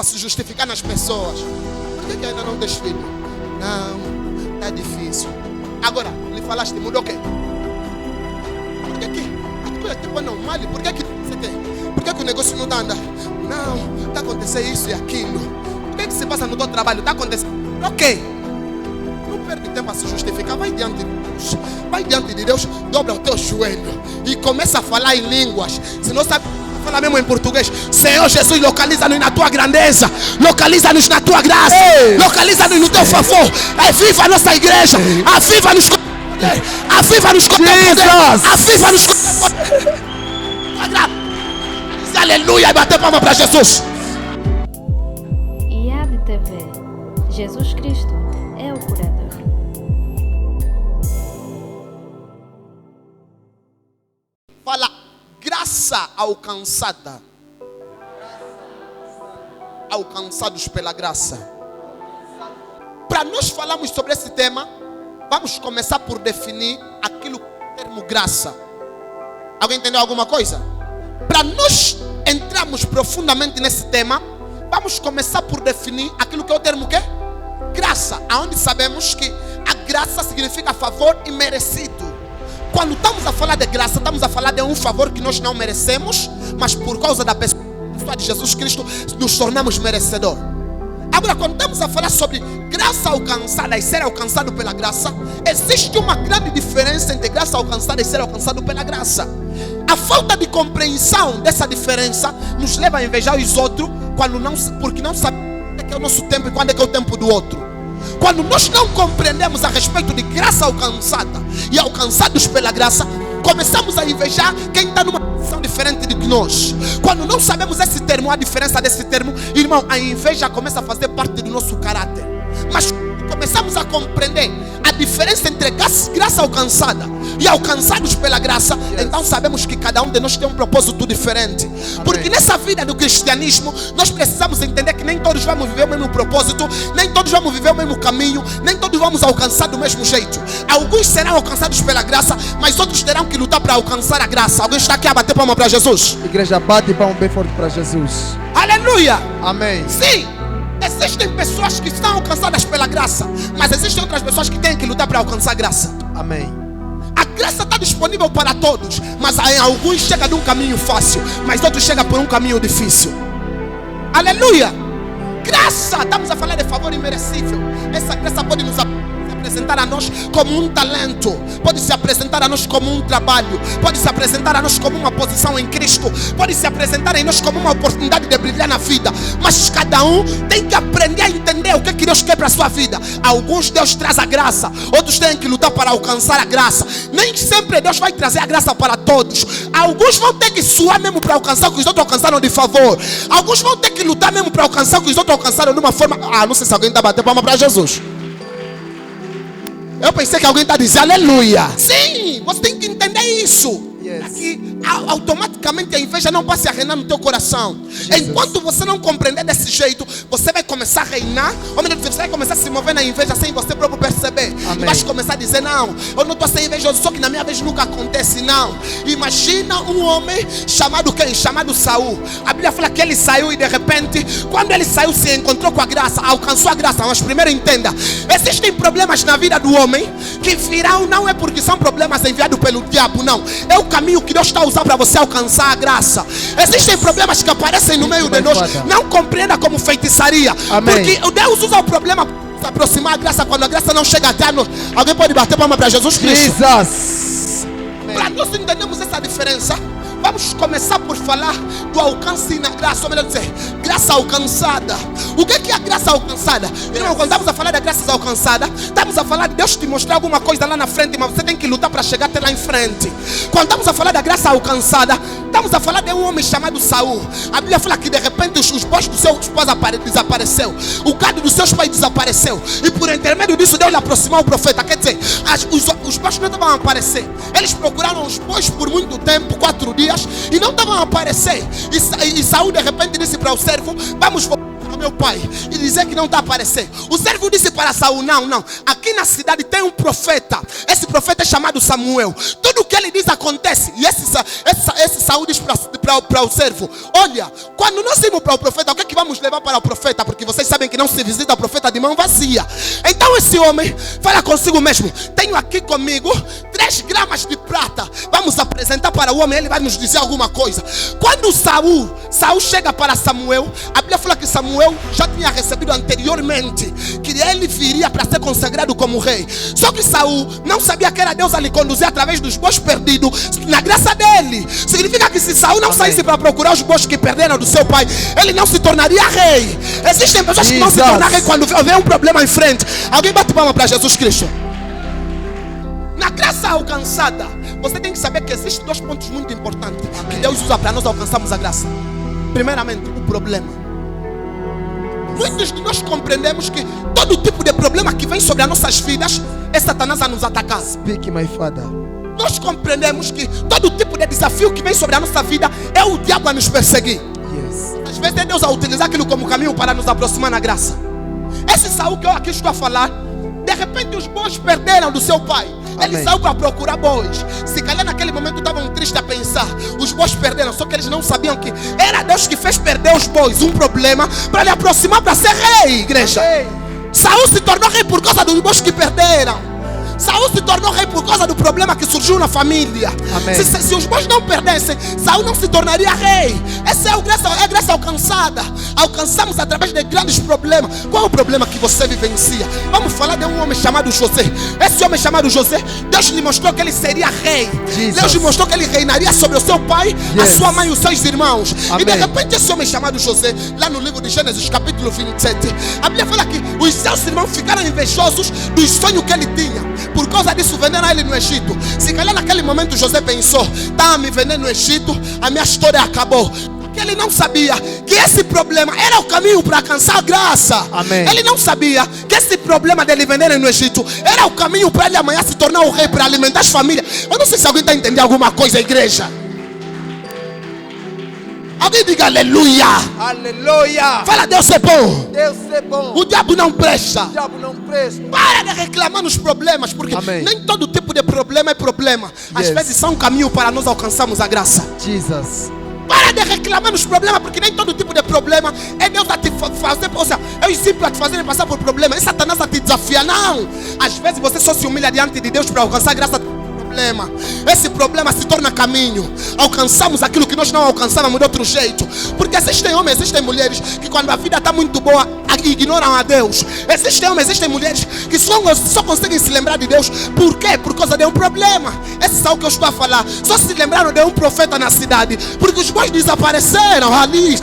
para se justificar nas pessoas. Por que ainda não tens filho? Não, está difícil. Agora, lhe falaste, mudou o quê? Por que a coisa tipo não male? Por que você tem? Por que o negócio não está andando? Não, está acontecendo isso e aquilo. Por que se passa no teu trabalho? Está acontecendo. Ok. Não perde tempo a se justificar. Vai diante de Deus. Vai diante de Deus, dobra o teu joelho e começa a falar em línguas. Se não sabe, fala mesmo em português. Senhor Jesus, localiza-nos na tua grandeza. Localiza-nos na tua graça. Localiza-nos no teu favor. Aviva a nossa igreja. Aviva-nos com poder. Aviva-nos com teu poder. Aviva-nos com teu poder. Aleluia, e bater palma para Jesus. IAB TV. Jesus Cristo é o curador. Fala, graça alcançada. Alcançados pela graça. Para nós falarmos sobre esse tema, vamos começar por definir aquilo que é o termo graça. Alguém entendeu alguma coisa? Para nós entrarmos profundamente nesse tema, vamos começar por definir aquilo que é o termo quê? Graça. Aonde sabemos que a graça significa favor imerecido. Quando estamos a falar de graça, estamos a falar de um favor que nós não merecemos, mas por causa da pessoa de Jesus Cristo, nos tornamos merecedor. Agora, quando estamos a falar sobre graça alcançada e ser alcançado pela graça, existe uma grande diferença entre graça alcançada e ser alcançado pela graça. A falta de compreensão dessa diferença nos leva a invejar os outros porque não sabemos quando é que é o nosso tempo e quando é que é o tempo do outro. Quando nós não compreendemos a respeito de graça alcançada e alcançados pela graça, começamos a invejar quem está numa posição diferente de nós. Quando não sabemos esse termo, a diferença desse termo, irmão, a inveja começa a fazer parte do nosso caráter. Mas começamos a compreender a diferença entre graça alcançada e alcançados pela graça, então sabemos que cada um de nós tem um propósito diferente. Porque nessa vida do cristianismo, nós precisamos entender que nem todos vamos viver o mesmo propósito, nem todos vamos viver o mesmo caminho, nem todos vamos alcançar do mesmo jeito. Alguns serão alcançados pela graça, mas outros terão que lutar para alcançar a graça. Alguém está aqui a bater palma para Jesus? Igreja, bate palma bem forte para Jesus. Aleluia! Amém. Sim! Existem pessoas que estão alcançadas pela graça, mas existem outras pessoas que têm que lutar para alcançar a graça. Amém. A graça está disponível para todos, mas em alguns chega de um caminho fácil, mas outros chegam por um caminho difícil. Aleluia! Graça, estamos a falar de favor imerecível. Essa graça pode nos apresentar a nós como um talento, pode se apresentar a nós como um trabalho, pode se apresentar a nós como uma posição em Cristo, pode se apresentar em nós como uma oportunidade de brilhar na vida. Mas cada um tem que aprender a entender o que Deus quer para a sua vida. Alguns Deus traz a graça, outros têm que lutar para alcançar a graça. Nem sempre Deus vai trazer a graça para todos. Alguns vão ter que suar mesmo para alcançar o que os outros alcançaram de favor. Alguns vão ter que lutar mesmo para alcançar o que os outros alcançaram de uma forma. Não sei se alguém está batendo palma para Jesus. Eu pensei que alguém está dizendo aleluia. Sim, você tem que entender isso. Aqui, automaticamente a inveja não passa a reinar no teu coração. Enquanto você não compreender desse jeito, você vai começar a reinar. Ou melhor, você vai começar a se mover na inveja sem você próprio perceber. E vai começar a dizer, não, eu não estou sem inveja, só que na minha vez nunca acontece, não. Imagina um homem chamado quem? Chamado Saul. A Bíblia fala que ele saiu e de repente, quando ele saiu, se encontrou com a graça, alcançou a graça. Mas primeiro entenda, existem problemas na vida do homem que virão, não é porque são problemas enviados pelo diabo, não. É o caminho que Deus está a usar para você alcançar a graça. Existem problemas que aparecem no meio de nós. Não compreenda como feitiçaria. Porque Deus usa o problema para se aproximar a graça quando a graça não chega até nós. Alguém pode bater palma para Jesus Cristo? Para nós entendermos essa diferença, vamos começar por falar do alcance na graça, ou melhor dizer, graça alcançada. O que é a graça alcançada? Irmão, quando estamos a falar da graça alcançada, estamos a falar de Deus te mostrar alguma coisa lá na frente, mas você tem que lutar para chegar até lá em frente. Quando estamos a falar da graça alcançada, estamos a falar de um homem chamado Saul. A Bíblia fala que de repente os bois do seu esposo desapareceu, o gado dos seus pais desapareceu, e por intermédio disso Deus lhe aproximou o profeta. Quer dizer, os bois não estavam a aparecer. Eles procuraram os bois por muito tempo, 4 dias, e não estavam a aparecer. E Saul de repente disse para o servo, vamos voltar ao meu pai, e dizer que não está a aparecer. O servo disse para Saul, não, aqui na cidade tem um profeta. Esse profeta é chamado Samuel. Tudo o que ele diz acontece. E esse Saul diz para o servo, olha, quando nós irmos para o profeta, o que é que vamos levar para o profeta? não se visita profeta de mão vazia. Então esse homem fala consigo mesmo: tenho aqui comigo 3 gramas de prata. Vamos apresentar para o homem, ele vai nos dizer alguma coisa. Quando Saul chega para Samuel, a Bíblia fala que Samuel já tinha recebido anteriormente que ele viria para ser consagrado como rei. Só que Saul não sabia que era Deus a lhe conduzir através dos bois perdidos na graça dele. Significa que se Saul não saísse para procurar os bois que perderam do seu pai, ele não se tornaria rei. Existem pessoas que não se tornam rei quando vê um problema em frente. Alguém bate palma para Jesus Cristo. Na graça alcançada, você tem que saber que existem 2 pontos muito importantes que Deus usa para nós alcançarmos a graça. Primeiramente, o problema. Muitos de nós compreendemos que todo tipo de problema que vem sobre as nossas vidas é Satanás a nos atacar. Speak, my father. Nós compreendemos que todo tipo de desafio que vem sobre a nossa vida é o diabo a nos perseguir. Yes. Às vezes é Deus a utilizar aquilo como caminho para nos aproximar na graça. Esse Saul que eu aqui estou a falar, de repente os bois perderam do seu pai. Ele Amém. saiu para procurar bois. Se calhar naquele momento estavam tristes a pensar: os bois perderam, só que eles não sabiam que era Deus que fez perder os bois. Um problema para lhe aproximar para ser rei, igreja. Amém. Saul se tornou rei por causa dos bois que perderam. Saul se tornou rei por causa do problema que surgiu na família. Se os bois não perdessem, Saul não se tornaria rei. Essa é a graça alcançada. Alcançamos através de grandes problemas. Qual é o problema que você vivencia? Vamos falar de um homem chamado José. Esse homem chamado José, Deus lhe mostrou que ele seria rei. Jesus. Deus lhe mostrou que ele reinaria sobre o seu pai, a sua mãe e os seus irmãos. Amém. E de repente esse homem chamado José, lá no livro de Gênesis capítulo 27, a Bíblia fala que os seus irmãos ficaram invejosos dos sonhos que ele tinha. Por causa disso venderam ele no Egito. Se calhar naquele momento José pensou: tá, me vender no Egito, a minha história acabou. Porque ele não sabia que esse problema era o caminho para alcançar a graça. Amém. Ele não sabia que esse problema dele venderem no Egito era o caminho para ele amanhã se tornar o rei, para alimentar as famílias. Eu não sei se alguém está entendendo alguma coisa, igreja. Alguém diga aleluia. Aleluia. Fala: Deus é bom. Deus é bom. O diabo não presta. O diabo não presta. Para de reclamar nos problemas, porque Amém. nem todo tipo de problema é problema. Às Yes. vezes são um caminho para nós alcançarmos a graça. Jesus. Para de reclamar nos problemas, porque nem todo tipo de problema é Deus a te fazer, ou seja, é o simples a te fazer passar por problema. É Satanás a te desafiar. Não. Às vezes você só se humilha diante de Deus para alcançar a graça. Esse problema se torna caminho. Alcançamos aquilo que nós não alcançávamos de outro jeito. Porque existem homens, existem mulheres que quando a vida está muito boa ignoram a Deus. Existem homens, existem mulheres que só conseguem se lembrar de Deus. Por quê? Por causa de um problema. Esse é o que eu estou a falar. Só se lembraram de um profeta na cidade porque os bois desapareceram ali.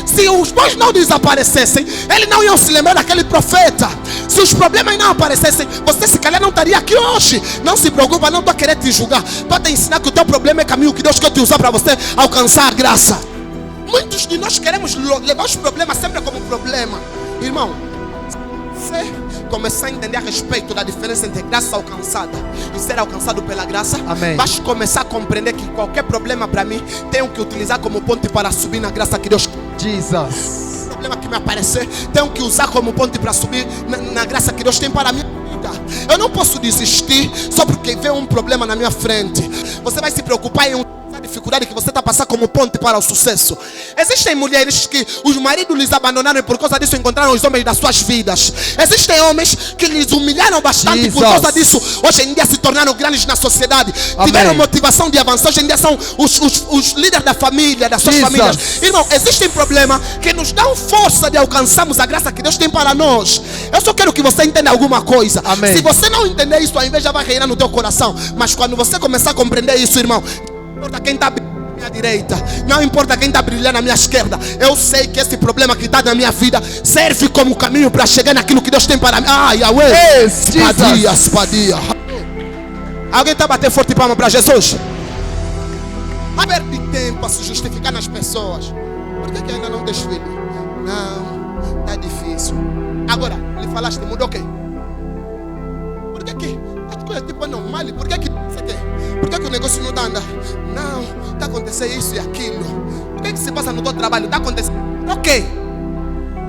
Se os bois não desaparecessem, eles não iam se lembrar daquele profeta. Se os problemas não aparecessem, você se calhar não estaria aqui hoje. Não se preocupa, não estou a querer te julgar. Estou a te ensinar que o teu problema é caminho que Deus quer te usar para você alcançar a graça. Muitos de nós queremos levar os problemas sempre como problema. Irmão, você começar a entender a respeito da diferença entre graça alcançada e ser alcançado pela graça, Amém. vais começar a compreender que qualquer problema para mim tenho que utilizar como ponte para subir na graça que Deus quer. Jesus. Problema que me aparecer, tenho que usar como ponte para subir na graça que Deus tem para a minha vida. Eu não posso desistir só porque vem um problema na minha frente. Você vai se preocupar em dificuldade que você está passando como ponte para o sucesso. Existem mulheres que os maridos lhes abandonaram e por causa disso encontraram os homens das suas vidas. Existem homens que lhes humilharam bastante e por causa disso hoje em dia se tornaram grandes na sociedade. Amém. Tiveram motivação de avançar. Hoje em dia são os líderes da família, das suas famílias. Irmão, existem problemas que nos dão força de alcançarmos a graça que Deus tem para nós. Eu só quero que você entenda alguma coisa. Amém. Se você não entender isso, a inveja vai reinar no teu coração. Mas quando você começar a compreender isso, irmão, não importa quem está brilhando na minha direita, não importa quem está brilhando na minha esquerda, eu sei que esse problema que está na minha vida serve como caminho para chegar naquilo que Deus tem para mim. Ah, Yahweh, espadia, espadia. Alguém está batendo forte palma para Jesus? Não perde tempo a se justificar nas pessoas. Por que ainda não tens filho? Não, está difícil. Agora, lhe falaste, mudou o quê? Por que as coisas tipo é normal? Por que você quer? Por que o negócio não está andando? Não, está acontecendo isso e aquilo. O que se passa no teu trabalho? Está acontecendo. Ok.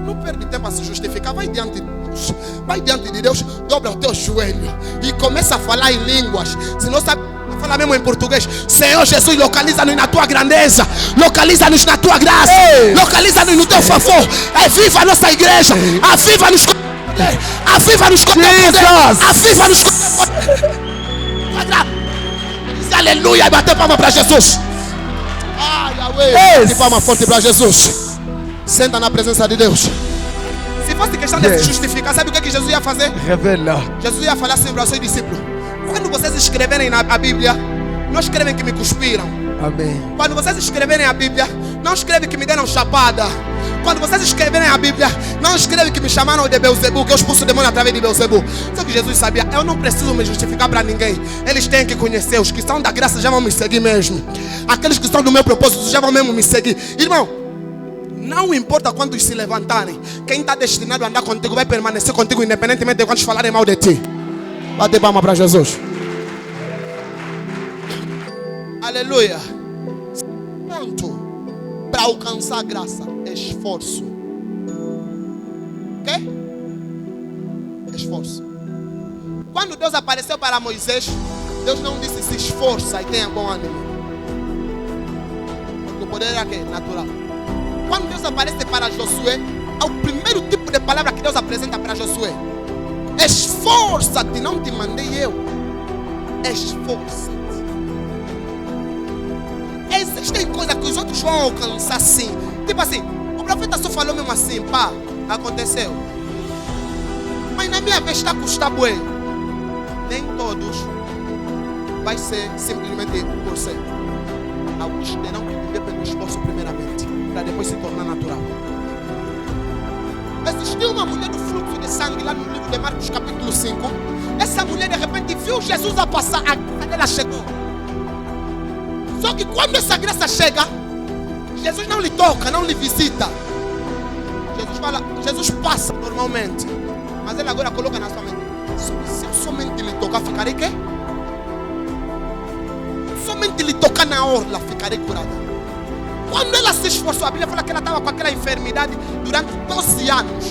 Não perde tempo a se justificar. Vai diante de Deus. Vai diante de Deus, dobra o teu joelho e começa a falar em línguas. Se não sabe Fala mesmo em português. Senhor Jesus, localiza-nos na tua grandeza. Localiza-nos na tua graça. Localiza-nos no teu favor. Aviva a nossa igreja. Aviva-nos com poder. Aviva-nos com poder. Aviva-nos com poder. Aleluia. E bater palma para Jesus. Ai, Yahweh. Bate palma forte para Jesus. Senta na presença de Deus. Se fosse questão de se justificar, sabe o que Jesus ia fazer? Revela. Jesus ia falar assim para os seus discípulos: quando vocês escreverem a Bíblia, não escrevem que me cuspiram. Amém. Quando vocês escreverem a Bíblia, não escrevem que me deram chapada. Quando vocês escreverem a Bíblia, não escrevem que me chamaram de Beelzebu, que eu expulso o demônio através de Beelzebu. Só que Jesus sabia, eu não preciso me justificar para ninguém. Eles têm que conhecer. Os que são da graça já vão me seguir mesmo. Aqueles que estão do meu propósito já vão mesmo me seguir. Irmão, não importa quantos se levantarem, quem está destinado a andar contigo vai permanecer contigo, independentemente de quantos falarem mal de ti. Bate palma para Jesus. Aleluia. Ponto para alcançar a graça: esforço. Ok? Esforço. Quando Deus apareceu para Moisés, Deus não disse se esforça e tenha bom ânimo. Porque o poder era que? Natural. Quando Deus aparece para Josué, é o primeiro tipo de palavra que Deus apresenta para Josué: esforça-te, não te mandei eu. Esforça-te. Existem coisas que os outros vão alcançar sim. Tipo assim, o profeta só falou mesmo assim, pá, aconteceu. Mas na minha vez está a custar bué. Nem todos vai ser simplesmente 1%. Alguns terão que viver pelo esforço primeiramente, para depois se tornar natural. Existiu uma mulher do fluxo de sangue lá no livro de Marcos capítulo 5. Essa mulher de repente viu Jesus a passar, a graça dela chegou. Só que quando essa graça chega, Jesus não lhe toca, não lhe visita. Jesus passa normalmente. Mas ele agora coloca na sua mente: se eu somente lhe tocar, ficarei quê? Somente lhe tocar na orla, ficarei curada. Quando ela se esforçou, a Bíblia fala que ela estava com aquela enfermidade durante 12 anos.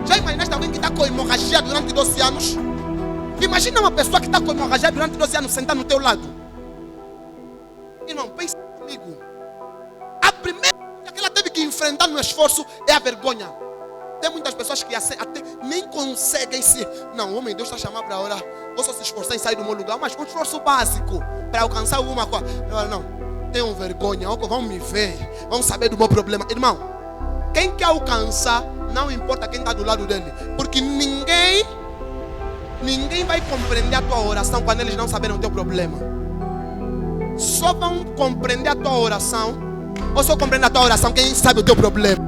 Já imaginaste alguém que está com hemorragia durante 12 anos? Imagina uma pessoa que está com hemorragia durante 12 anos sentada no teu lado. Irmão, pense comigo. A primeira coisa que ela teve que enfrentar no esforço é a vergonha. Tem muitas pessoas que até nem conseguem se... Não, homem, Deus está chamando para orar. Vou só se esforçar em sair do meu lugar. Mas um esforço básico para alcançar alguma coisa. Não, tenho vergonha. Vão me ver. Vão saber do meu problema. Irmão, quem quer alcançar, não importa quem está do lado dele. Porque ninguém vai compreender a tua oração quando eles não saberem o teu problema. Só vão compreender a tua oração, ou só compreender a tua oração quem sabe o teu problema.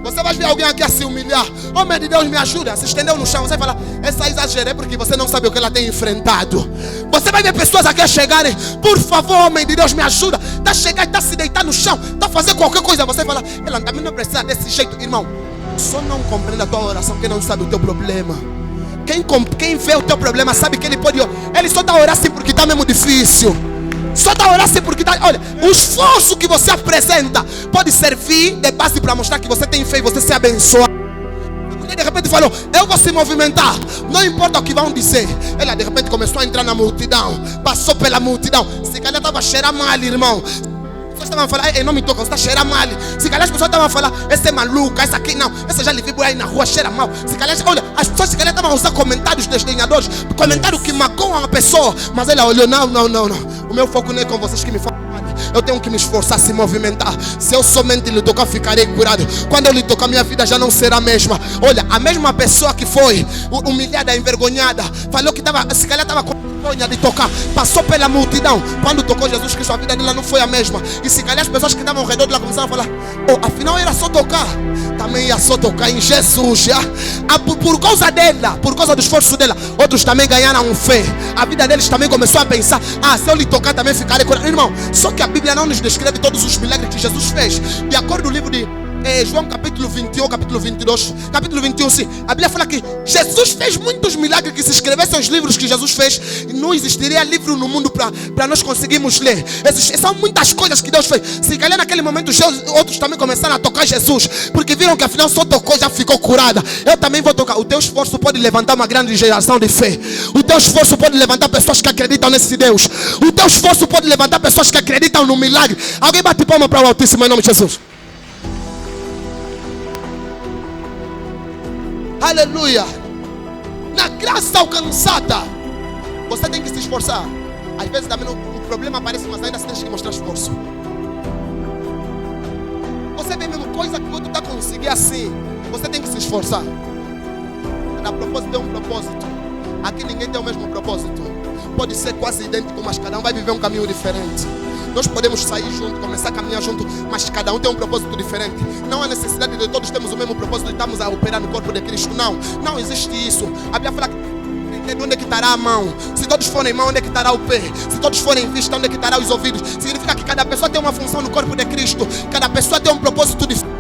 Você vai ver alguém aqui a se humilhar: homem de Deus, me ajuda. Se estendeu no chão, você vai falar: essa exagerei, porque você não sabe o que ela tem enfrentado. Você vai ver pessoas aqui a chegarem: por favor, homem de Deus, me ajuda. Está a chegar, está a se deitar no chão, está a fazer qualquer coisa. Você vai falar: ela também não precisa desse jeito. Irmão, só não compreende a tua oração quem não sabe o teu problema. Quem vê o teu problema sabe que ele pode... Ele só está a orar assim porque está mesmo difícil. Só está a orar assim porque está... Olha, o esforço que você apresenta pode servir de base para mostrar que você tem fé e você se abençoa. A mulher de repente falou: eu vou se movimentar, não importa o que vão dizer. Ela de repente começou a entrar na multidão, passou pela multidão. Se calhar estava a cheirar mal, irmão. As pessoas estavam a falar: ei, não me toca, você está a cheirar mal. Se calhar as pessoas estavam a falar: essa é maluca, essa aqui não, essa já lhe vi aí na rua, cheira mal. Se calhar, olha, as pessoas se calhar estavam a usar comentários desdenhadores, comentários que magoam a pessoa. Mas ela olhou: não. O meu foco não é com vocês que me falam. Eu tenho que me esforçar, se movimentar. Se eu somente lhe tocar, ficarei curado. Quando eu lhe tocar, minha vida já não será a mesma. Olha, a mesma pessoa que foi humilhada, envergonhada, falou que estava, se calhar estava com vergonha de tocar, passou pela multidão. Quando tocou Jesus Cristo, a vida dela não foi a mesma. E se calhar as pessoas que estavam ao redor dela começaram a falar: oh, afinal era só tocar. Também ia só tocar em Jesus, já. Por causa dela, por causa do esforço dela, outros também ganharam fé. A vida deles também começou a pensar: ah, se eu lhe tocar também ficarei curado. Irmão, só que a Bíblia não nos descreve todos os milagres que Jesus fez. De acordo com o livro de João capítulo 21, capítulo 22, capítulo 21, sim. A Bíblia fala que Jesus fez muitos milagres, que se escrevessem os livros que Jesus fez, não existiria livro no mundo para nós conseguirmos ler. São muitas coisas que Deus fez. Se calhar naquele momento os outros também começaram a tocar Jesus, porque viram que afinal só tocou, já ficou curada. Eu também vou tocar. O teu esforço pode levantar uma grande geração de fé. O teu esforço pode levantar pessoas que acreditam nesse Deus. O teu esforço pode levantar pessoas que acreditam no milagre. Alguém bate palma para o Altíssimo em nome de Jesus. Aleluia. Na graça alcançada, você tem que se esforçar. Às vezes também o problema aparece, mas ainda você tem que mostrar esforço. Você vê mesmo coisa que o outro está conseguindo assim, você tem que se esforçar. A propósito é um propósito. Aqui ninguém tem o mesmo propósito. Pode ser quase idêntico, mas cada um vai viver um caminho diferente. Nós podemos sair junto, começar a caminhar junto, mas cada um tem um propósito diferente. Não há necessidade de todos termos o mesmo propósito e estamos a operar no corpo de Cristo. Não existe isso. A Bíblia fala que onde é que estará a mão? Se todos forem mão, onde é que estará o pé? Se todos forem vista, onde é que estará os ouvidos? Significa que cada pessoa tem uma função no corpo de Cristo. Cada pessoa tem um propósito diferente.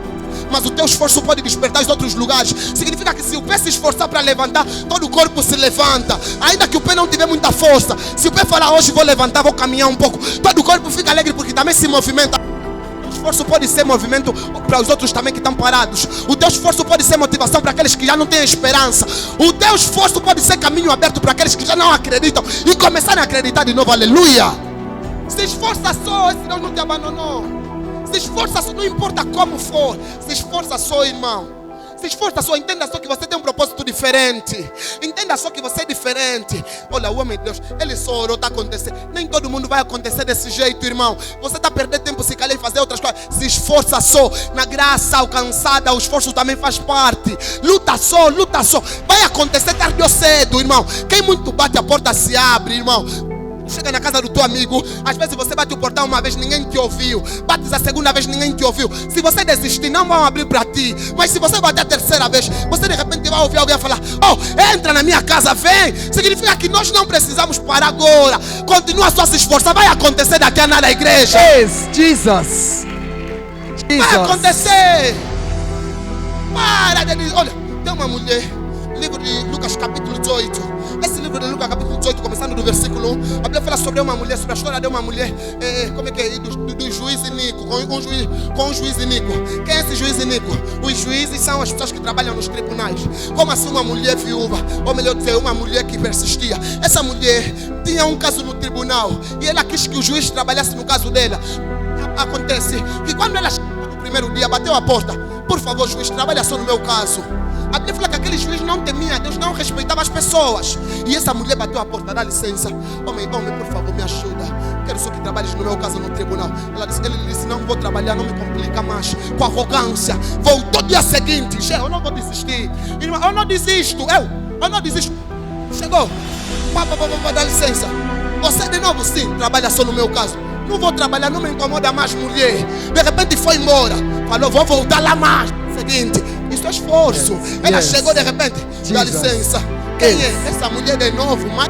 Mas o teu esforço pode despertar os outros lugares. Significa que se o pé se esforçar para levantar, todo o corpo se levanta. Ainda que o pé não tiver muita força, se o pé falar hoje vou levantar, vou caminhar um pouco, todo o corpo fica alegre porque também se movimenta. O esforço pode ser movimento para os outros também que estão parados. O teu esforço pode ser motivação para aqueles que já não têm esperança. O teu esforço pode ser caminho aberto para aqueles que já não acreditam e começarem a acreditar de novo. Aleluia. Se esforça só, esse Deus não te abandonou. Se esforça só, não importa como for. Se esforça só, irmão. Se esforça só, entenda só que você tem um propósito diferente. Entenda só que você é diferente. Olha, o homem de Deus, ele só orou, está acontecendo. Nem todo mundo vai acontecer desse jeito, irmão. Você está perdendo tempo se calhar em fazer outras coisas. Se esforça só. Na graça alcançada, o esforço também faz parte. Luta só, luta só. Vai acontecer tarde ou cedo, irmão. Quem muito bate, a porta se abre, irmão. Chega na casa do teu amigo, às vezes você bate o portão uma vez, ninguém te ouviu. Bates a segunda vez, ninguém te ouviu. Se você desistir, não vão abrir para ti. Mas se você bater a terceira vez, você de repente vai ouvir alguém falar: oh, entra na minha casa, vem. Significa que nós não precisamos parar agora. Continua só a se esforçar, vai acontecer daqui a nada a igreja. Yes, Jesus. Vai acontecer. Para de dizer, olha, tem uma mulher, livro de Lucas capítulo 18. Esse livro de Lucas capítulo 18, começando do versículo 1, a Bíblia fala sobre uma mulher, sobre a história de uma mulher, como é que é? Do juiz iníquo, com um juiz iníquo. Quem é esse juiz iníquo? Os juízes são as pessoas que trabalham nos tribunais. Como assim uma mulher viúva, ou melhor dizer, uma mulher que persistia. Essa mulher tinha um caso no tribunal e ela quis que o juiz trabalhasse no caso dela. Acontece que quando ela chegou no primeiro dia, bateu a porta: por favor, juiz, trabalha só no meu caso. A Bíblia fala que aquele juiz não temia Deus, não respeitava as pessoas. E essa mulher bateu a porta: dá licença, homem, por favor, me ajuda. Quero só que trabalhes no meu caso no tribunal. Ele disse: não vou trabalhar, não me complica mais. Com arrogância, voltou dia seguinte: eu não vou desistir, irmão, eu não desisto. Eu não desisto. Chegou, dá licença. Você de novo, sim, trabalha só no meu caso. Não vou trabalhar, não me incomoda mais, mulher. De repente foi embora. Falou: vou voltar lá mais. Seguinte, isso é esforço. Ela chegou de repente: dá licença. Quem é? Essa mulher de novo, mas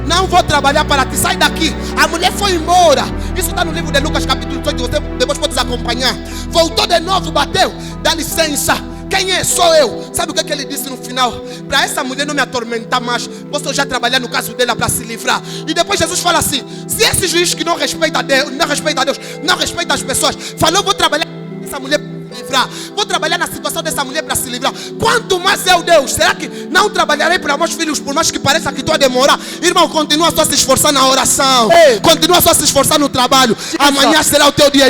não vou trabalhar para ti, sai daqui. A mulher foi embora. Isso está no livro de Lucas capítulo 18. Você depois pode acompanhar. Voltou de novo, bateu: dá licença. Quem é? Sou eu. Sabe o que ele disse no final? Para essa mulher não me atormentar mais, posso já trabalhar no caso dela para se livrar. E depois Jesus fala assim: se esse juiz que não respeita Deus, não respeita as pessoas, falou: vou trabalhar essa mulher para se livrar, vou trabalhar na situação dessa mulher para se livrar, quanto mais eu, Deus, será que não trabalharei para meus filhos, por mais que pareça que estou a demorar? Irmão, continua só a se esforçar na oração. Continua só a se esforçar no trabalho. Amanhã será o teu dia.